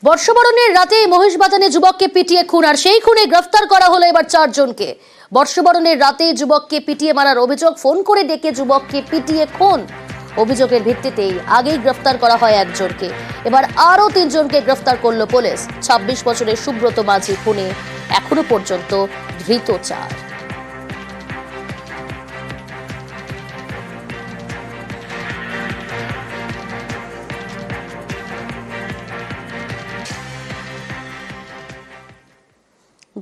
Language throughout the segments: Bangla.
বর্ষবরণের রাতে মহিষবাজানে যুবককে পিটিয়ে খুন, আর সেই খুনে গ্রেফতার করা হলো এবার 4 জনকে। বর্ষবরণের রাতে যুবককে পিটিয়ে মারার অভিযোগ, ফোন করে ডেকে যুবককে পিটিয়ে খুন। অভিযোগের ভিত্তিতেই আগেই গ্রেফতার করা হয় একজনকে, এবার আরও 3 জনকে গ্রেফতার করলো পুলিশ। 26 বছরের সুব্রত মাঝি খুনে এখনো পর্যন্ত ধৃত 4।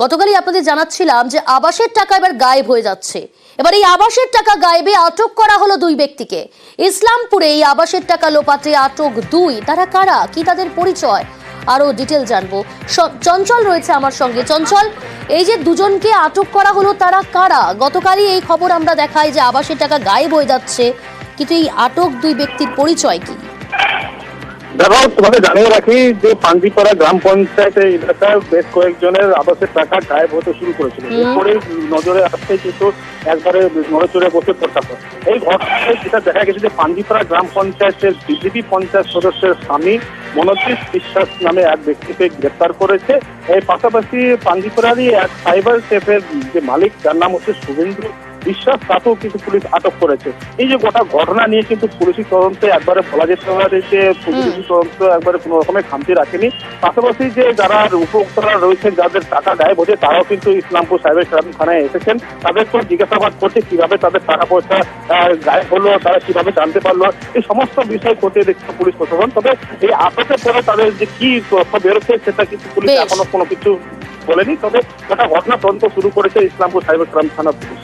গতকালই আপনাদের জানাচ্ছিলাম যে আবাসের টাকা এবার গায়েব হয়ে যাচ্ছে। এবার এই আবাসের টাকা গায়েবে আটক করা হলো 2 ব্যক্তিকে। ইসলামপুরে এই আবাসের টাকা লোপাটে আটক 2। তারা কারা, কি তাদের পরিচয়, আরো ডিটেল জানবো। চঞ্চল রয়েছে আমার সঙ্গে। চঞ্চল, এই যে 2 জনকে আটক করা হলো, তারা কারা? গতকালই এই খবর আমরা দেখাই যে আবাসের টাকা গায়েব হয়ে যাচ্ছে, কিন্তু এই আটক 2 ব্যক্তির পরিচয় কি? দেখো, তোমাকে জানিয়ে রাখি যে পান্ডিপাড়া গ্রাম পঞ্চায়েতের এলাকায় বেশ কয়েকজনের আবাসের টাকা গায়েব হতে শুরু করেছিল। এরপরে নজরে আসতে কিন্তু একবারে নড়েচড়ে বসে পড়তে হয়। এই ঘটনায় যেটা দেখা গেছে যে পান্ডিপাড়া গ্রাম পঞ্চায়েতের বিজেপি পঞ্চায়েত সদস্যের স্বামী মনোজিৎ বিশ্বাস নামে এক ব্যক্তিকে গ্রেপ্তার করেছে। এই পাশাপাশি পান্ডিপাড়ারই এক সাইবার ক্যাফের যে মালিক, যার নাম হচ্ছে শুভেন্দু বিশ্বাস, তাকেও কিন্তু পুলিশ আটক করেছে। এই যে গোটা ঘটনা নিয়ে কিন্তু পুলিশি তদন্তে একবারে বলা যেতে পারে যে পুলিশি তদন্ত একবারে কোনো রকমের খামতি রাখেনি। পাশাপাশি যে যারা উপভোক্তারা রয়েছেন, যাদের টাকা গায়েব হচ্ছে, তারাও কিন্তু ইসলামপুর সাইবার ক্রাইম থানায় এসেছেন। তাদেরকে জিজ্ঞাসাবাদ করছে কিভাবে তাদের টাকা পয়সা গায়েব হলো, তারা কিভাবে জানতে পারলো, এই সমস্ত বিষয় খতিয়ে দেখছে পুলিশ প্রশাসন। তবে এই আটকের পরে তাদের যে কি তথ্য বেরোচ্ছে সেটা কিন্তু পুলিশ এখনো কোনো কিছু বলেনি। তবে গোটা ঘটনা তদন্ত শুরু করেছে ইসলামপুর সাইবার ক্রাইম থানা পুলিশ।